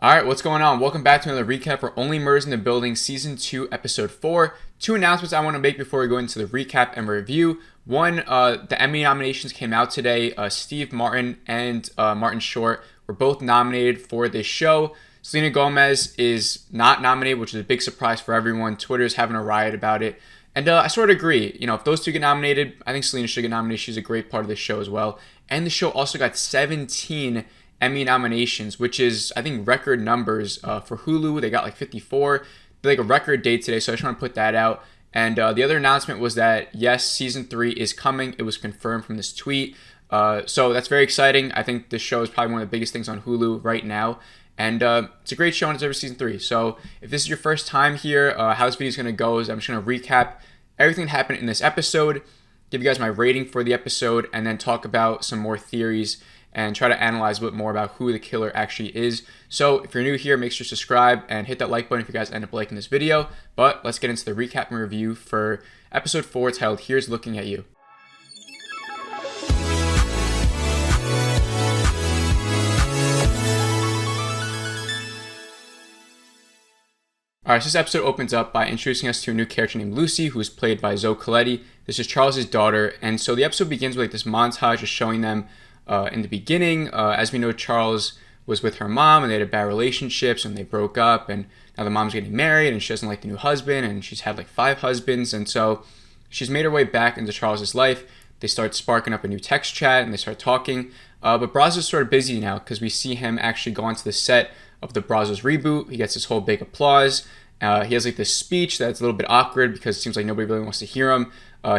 Alright, what's going on? Welcome back to another recap for Only Murders in the Building Season 2, Episode 4. Two announcements I want to make before we go into the recap and review. One, the Emmy nominations came out today. Steve Martin and Martin Short were both nominated for this show. Selena Gomez is not nominated, which is a big surprise for everyone. Twitter's having a riot about it. And I sort of agree. You know, if those two get nominated, I think Selena should get nominated. She's a great part of the show as well. And the show also got 17 Emmy nominations, which is, I think, record numbers for Hulu. They got like 54. They're like a record day today, so I just want to put that out. And the other announcement was that, yes, Season 3 is coming. It was confirmed from this tweet. So that's very exciting. I think this show is probably one of the biggest things on Hulu right now. And it's a great show and it's over Season 3. So if this is your first time here, how this video is going to go is I'm just going to recap everything that happened in this episode, give you guys my rating for the episode, and then talk about some more theories and try to analyze a bit more about who the killer actually is. So if you're new here, make sure to subscribe and hit that like button if you guys end up liking this video. But let's get into the recap and review for episode 4 titled Here's Looking at You. Alright, so this episode opens up by introducing us to a new character named Lucy, who is played by Zoe Colletti. This is Charles' daughter, and so the episode begins with like this montage of showing them in the beginning. As we know, Charles was with her mom, and they had a bad relationship, and they broke up, and now the mom's getting married, and she doesn't like the new husband, and she's had like 5 husbands, and so she's made her way back into Charles' life. They start sparking up a new text chat, and they start talking, but Brazos is sort of busy now, because we see him actually go onto the set of the Brazos reboot. He gets this whole big applause. He has like this speech that's a little bit awkward because it seems like nobody really wants to hear him.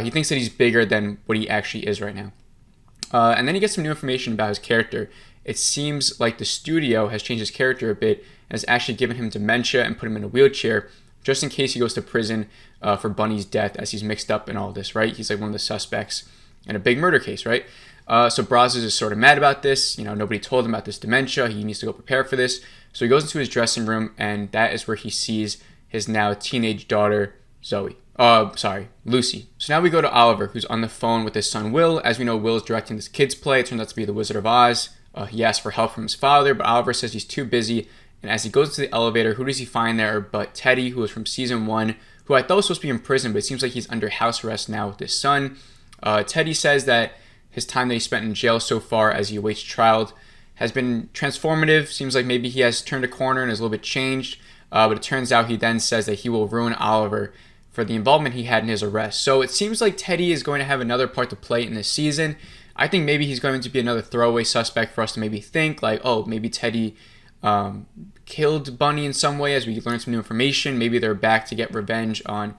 He thinks that he's bigger than what he actually is right now. And then he gets some new information about his character. It seems like the studio has changed his character a bit and has actually given him dementia and put him in a wheelchair just in case he goes to prison for Bunny's death, as he's mixed up in all this, right? He's like one of the suspects in a big murder case, right? So Brazos is sort of mad about this. You know, nobody told him about this dementia. He needs to go prepare for this. So he goes into his dressing room, and that is where he sees his now teenage daughter, Lucy. So now we go to Oliver, who's on the phone with his son, Will. As we know, Will is directing this kid's play. It turns out to be The Wizard of Oz. He asks for help from his father, but Oliver says he's too busy. And as he goes to the elevator, who does he find there but Teddy, who was from Season 1, who I thought was supposed to be in prison, but it seems like he's under house arrest now with his son. Teddy says that his time that he spent in jail so far as he awaits trial has been transformative. Seems like maybe he has turned a corner and is a little bit changed. But it turns out he then says that he will ruin Oliver for the involvement he had in his arrest. So it seems like Teddy is going to have another part to play in this season. I think maybe he's going to be another throwaway suspect for us to maybe think like, oh, maybe Teddy killed Bunny in some way as we learn some new information. Maybe they're back to get revenge on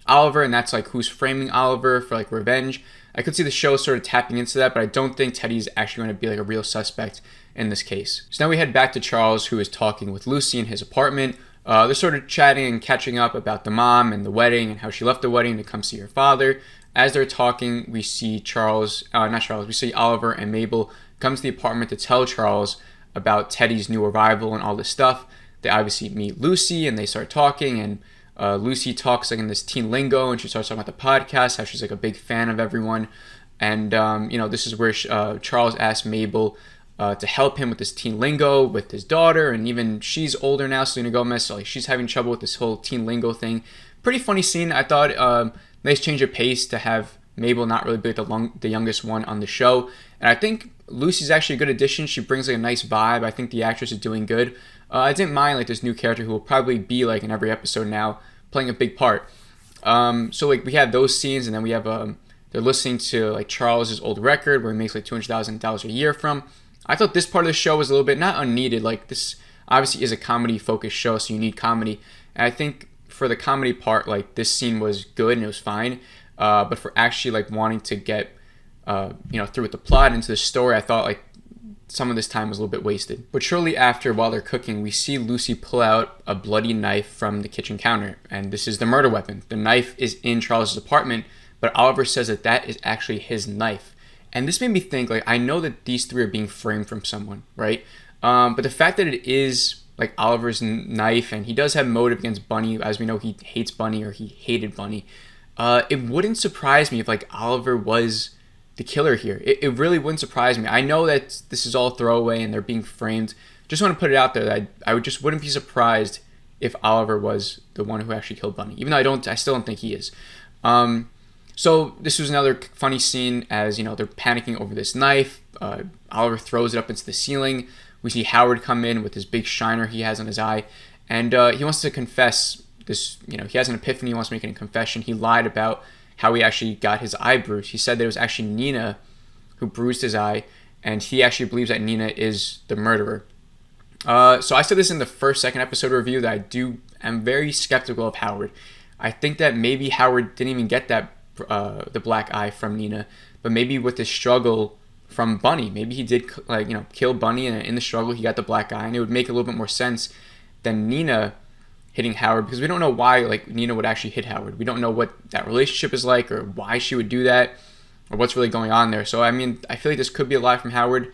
Oliver, and that's like who's framing Oliver for like revenge. I could see the show sort of tapping into that, but I don't think Teddy's actually going to be like a real suspect in this case. So now we head back to Charles, who is talking with Lucy in his apartment. They're sort of chatting and catching up about the mom and the wedding and how she left the wedding to come see her father. As they're talking, we see we see Oliver and Mabel come to the apartment to tell Charles about Teddy's new arrival and all this stuff. They obviously meet Lucy and they start talking, and Lucy talks like in this teen lingo, and she starts talking about the podcast, how she's like a big fan of everyone. And, this is where Charles asks Mabel to help him with this teen lingo with his daughter, and even she's older now, Selena Gomez, so like she's having trouble with this whole teen lingo thing. Pretty funny scene. I thought nice change of pace to have Mabel not really be the youngest one on the show. And I think Lucy's actually a good addition. She brings like a nice vibe. I think the actress is doing good. I didn't mind like this new character who will probably be like in every episode now playing a big part. So like we have those scenes, and then we have they're listening to like Charles's old record where he makes like $200,000 a year from. I thought this part of the show was a little bit not unneeded. Like this obviously is a comedy focused show, so you need comedy. And I think for the comedy part, like this scene was good and it was fine. But for actually like wanting to get through with the plot into the story, I thought like some of this time was a little bit wasted. But shortly after, while they're cooking, we see Lucy pull out a bloody knife from the kitchen counter, and this is the murder weapon. The knife is in Charles's apartment, but Oliver says that that is actually his knife. And this made me think, like, I know that these three are being framed from someone, right? But the fact that it is like Oliver's knife, and he does have motive against Bunny, as we know he hates Bunny, or he hated Bunny. It wouldn't surprise me if like Oliver was the killer here. It really wouldn't surprise me. I know that this is all throwaway and they're being framed just want to put it out there that I wouldn't be surprised if Oliver was the one who actually killed Bunny, even though I still don't think he is. So this was another funny scene as, they're panicking over this knife. Oliver throws it up into the ceiling. We see Howard come in with this big shiner he has on his eye, and he wants to confess this. He has an epiphany. He wants to make a confession. He lied about how he actually got his eye bruised. He said that it was actually Nina who bruised his eye, and he actually believes that Nina is the murderer. So I said this in the second episode review that I'm very skeptical of Howard. I think that maybe Howard didn't even get that the black eye from Nina, but maybe with the struggle from Bunny, maybe he did kill Bunny, and in the struggle he got the black eye, and it would make a little bit more sense than Nina hitting Howard, because we don't know why Nina would actually hit Howard. We don't know what that relationship is like, or why she would do that, or what's really going on there. So I feel like this could be a lie from Howard,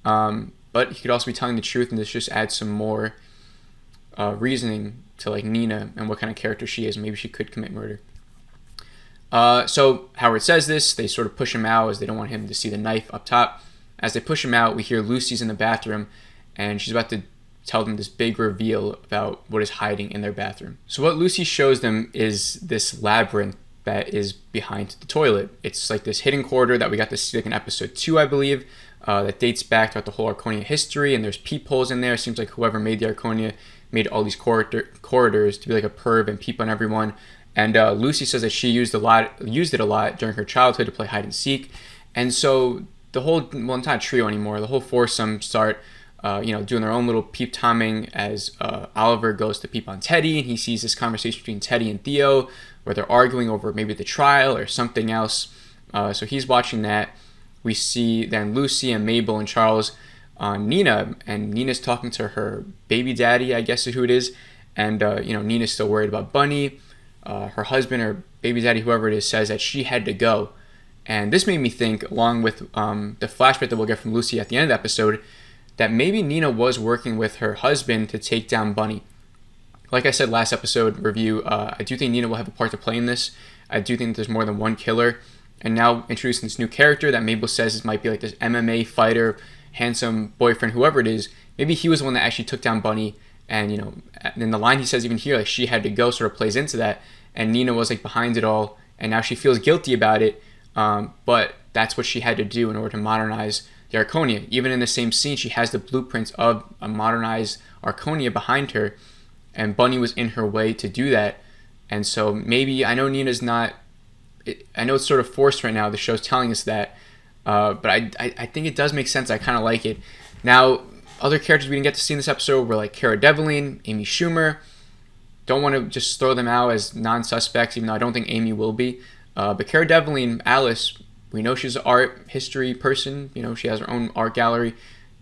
but he could also be telling the truth, and this just adds some more reasoning to Nina and what kind of character she is. Maybe she could commit murder. So Howard says this. They sort of push him out as they don't want him to see the knife up top. As they push him out, we hear Lucy's in the bathroom, and she's about to tell them this big reveal about what is hiding in their bathroom. So what Lucy shows them is this labyrinth that is behind the toilet. It's like this hidden corridor that we got to see in episode 2, I believe, that dates back throughout the whole Arconia history, and there's peepholes in there. It seems like whoever made the Arconia made all these corridors to be like a perv and peep on everyone. And Lucy says that she used it a lot during her childhood to play hide and seek. And so the whole, well, it's not a trio anymore, the whole foursome start doing their own little peep timing as Oliver goes to peep on Teddy, and he sees this conversation between Teddy and Theo where they're arguing over maybe the trial or something else. So he's watching that. We see then Lucy and Mabel and Charles on Nina, and Nina's talking to her baby daddy, I guess is who it is. And Nina's still worried about Bunny. Her husband or baby daddy, whoever it is, says that she had to go. And this made me think, along with the flashback that we'll get from Lucy at the end of the episode, that maybe Nina was working with her husband to take down Bunny. Like I said last episode review, I do think Nina will have a part to play in this. I do think there's more than one killer. And now introducing this new character that Mabel says might be like this MMA fighter, handsome boyfriend, whoever it is. Maybe he was the one that actually took down Bunny. And, in the line he says even here, she had to go, sort of plays into that. And Nina was behind it all. And now she feels guilty about it. But that's what she had to do in order to modernize the Arconia. Even in the same scene, she has the blueprints of a modernized Arconia behind her. And Bunny was in her way to do that. And so maybe, I know Nina's not, I know it's sort of forced right now, the show's telling us that. But I think it does make sense. I kind of like it. Now, other characters we didn't get to see in this episode were Cara Delevingne, Amy Schumer. Don't want to just throw them out as non-suspects, even though I don't think Amy will be. But Cara Delevingne, Alice, we know she's an art history person. She has her own art gallery.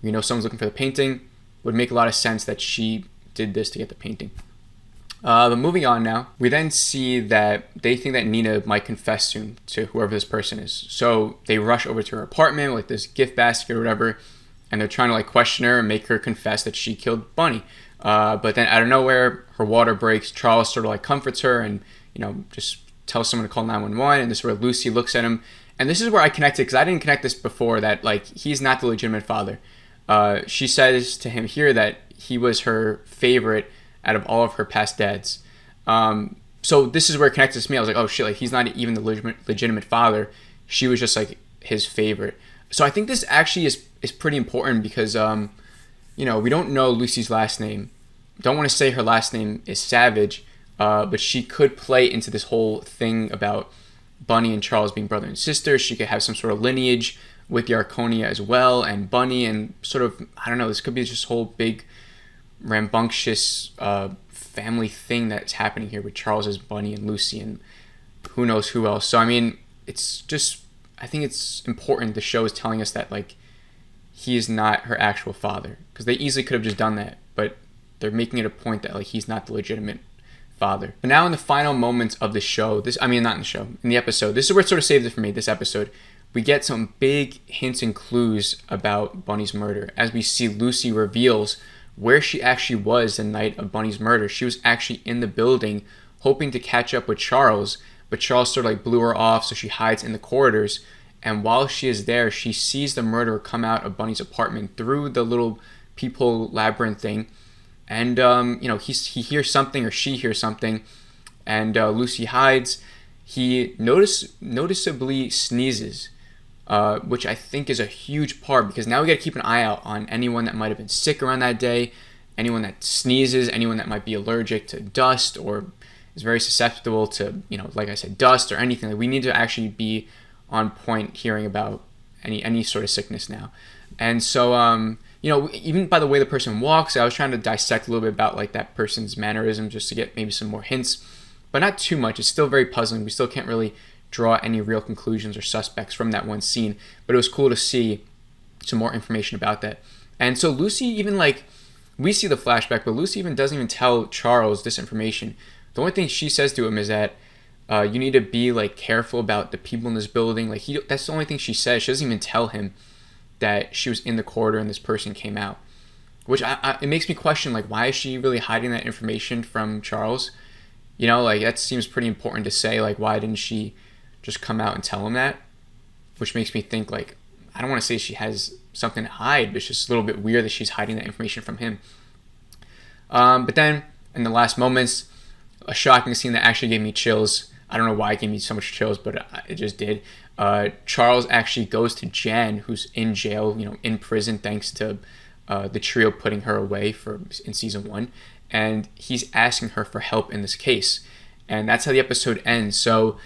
Someone's looking for the painting. Would make a lot of sense that she did this to get the painting. But moving on now, we then see that they think that Nina might confess soon to whoever this person is. So they rush over to her apartment with this gift basket or whatever, and they're trying to question her and make her confess that she killed Bunny. But then out of nowhere, her water breaks. Charles sort of comforts her and, just tells someone to call 911. And this is where Lucy looks at him. And this is where I connected, because I didn't connect this before, that he's not the legitimate father. She says to him here that he was her favorite out of all of her past dads. So this is where it connected to me. I was like, oh shit, he's not even the legitimate father. She was just his favorite. So I think this actually is pretty important because, we don't know Lucy's last name. Don't want to say her last name is Savage, but she could play into this whole thing about Bunny and Charles being brother and sister. She could have some sort of lineage with the Arconia as well, and Bunny, and sort of, I don't know, this could be just whole big rambunctious family thing that's happening here with Charles as Bunny and Lucy and who knows who else. So it's just, I think it's important the show is telling us that he is not her actual father, because they easily could have just done that, but they're making it a point that he's not the legitimate father. But now in the final moments of the show, in the episode, this is where it sort of saves it for me, this episode, we get some big hints and clues about Bunny's murder as we see Lucy reveals where she actually was the night of Bunny's murder. She was actually in the building hoping to catch up with Charles, but Charles sort of blew her off, so she hides in the corridors. And while she is there, she sees the murderer come out of Bunny's apartment through the little peephole labyrinth thing, and he hears something, or she hears something, and Lucy hides. He noticeably sneezes, which I think is a huge part, because now we got to keep an eye out on anyone that might have been sick around that day, anyone that sneezes, anyone that might be allergic to dust or is very susceptible to, like I said, dust or anything. Like, we need to actually be on point hearing about any sort of sickness now. And so, even by the way the person walks, I was trying to dissect a little bit about like that person's mannerism just to get maybe some more hints, but not too much. It's still very puzzling. We still can't really draw any real conclusions or suspects from that one scene, but it was cool to see some more information about that. And so Lucy even, like, we see the flashback, but Lucy even doesn't even tell Charles this information. The only thing she says to him is that you need to be like careful about the people in this building. Like, that's the only thing she says. She doesn't even tell him that she was in the corridor and this person came out, which it makes me question, like, why is she really hiding that information from Charles? Like, that seems pretty important to say. Like, why didn't she just come out and tell him that? Which makes me think, like, I don't want to say she has something to hide, but it's just a little bit weird that she's hiding that information from him. But then in the last moments, a shocking scene that actually gave me chills. I don't know why it gave me so much chills, but it just did. Charles actually goes to Jan, who's in jail, in prison, thanks to the trio putting her away in season 1. And he's asking her for help in this case. And that's how the episode ends. So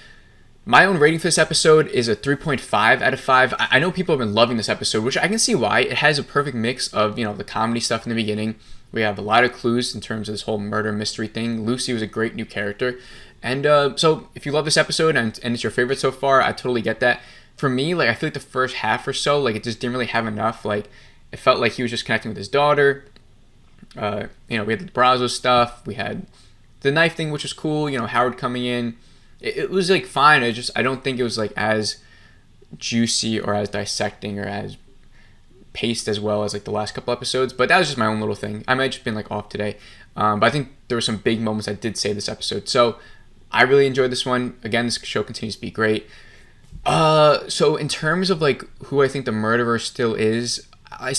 my own rating for this episode is a 3.5 out of 5. I know people have been loving this episode, which I can see why. It has a perfect mix of, the comedy stuff in the beginning. We have a lot of clues in terms of this whole murder mystery thing. Lucy was a great new character. And so if you love this episode and it's your favorite so far, I totally get that. For me, like, I feel like the first half or so, like, it just didn't really have enough. Like, it felt like he was just connecting with his daughter. We had the Brazos stuff. We had the knife thing, which was cool. Howard coming in. It was, like, fine. I don't think it was, like, as juicy or as dissecting or as paced as well as, like, the last couple episodes. But that was just my own little thing. I might have just been, like, off today. But I think there were some big moments I did say this episode. So I really enjoyed this one. Again, this show continues to be great. So in terms of, like, who I think the murderer still is, I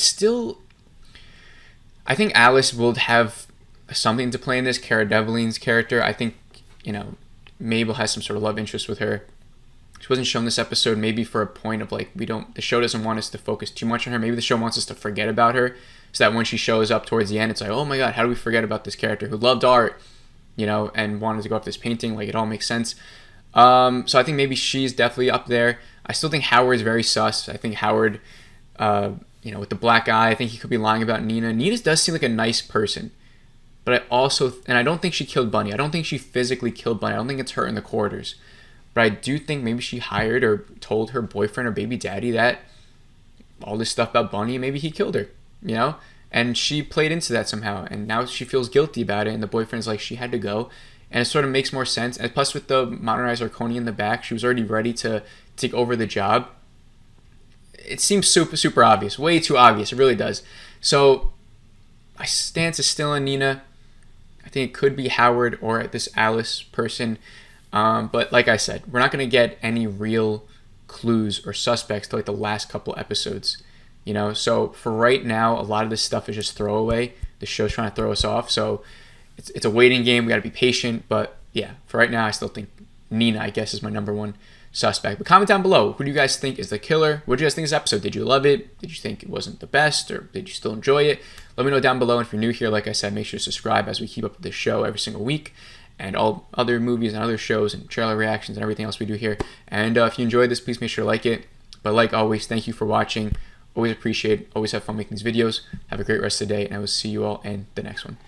think Alice will have something to play in this. Cara Delevingne's character. I think, Mabel has some sort of love interest with her. She wasn't shown this episode, maybe for a point of, like, the show doesn't want us to focus too much on her. Maybe the show wants us to forget about her, so that when she shows up towards the end, it's like, oh my god, how do we forget about this character who loved art, and wanted to go up this painting? Like, it all makes sense. So I think maybe she's definitely up there. I still think Howard's very sus. I think Howard, with the black eye, I think he could be lying about Nina. Nina does seem like a nice person, but I don't think she killed Bunny. I don't think she physically killed Bunny. I don't think it's her in the corridors. But I do think maybe she hired or told her boyfriend or baby daddy that all this stuff about Bunny, maybe he killed her, And she played into that somehow. And now she feels guilty about it. And the boyfriend's like, she had to go. And it sort of makes more sense. And plus, with the modernized Arconia in the back, she was already ready to take over the job. It seems super, super obvious. Way too obvious. It really does. So my stance is still on Nina. I think it could be Howard or this Alice person. But like I said, we're not going to get any real clues or suspects till, like, the last couple episodes. So for right now, a lot of this stuff is just throwaway. The show's trying to throw us off. So it's a waiting game. We got to be patient. But yeah, for right now, I still think Nina, I guess, is my number one suspect. But comment down below. Who do you guys think is the killer? What did you guys think of this episode? Did you love it? Did you think it wasn't the best? Or did you still enjoy it? Let me know down below. And if you're new here, like I said, make sure to subscribe as we keep up with this show every single week. And all other movies and other shows and trailer reactions and everything else we do here. And if you enjoyed this, please make sure to like it. But like always, thank you for watching. Always appreciate it. Always have fun making these videos. Have a great rest of the day. And I will see you all in the next one.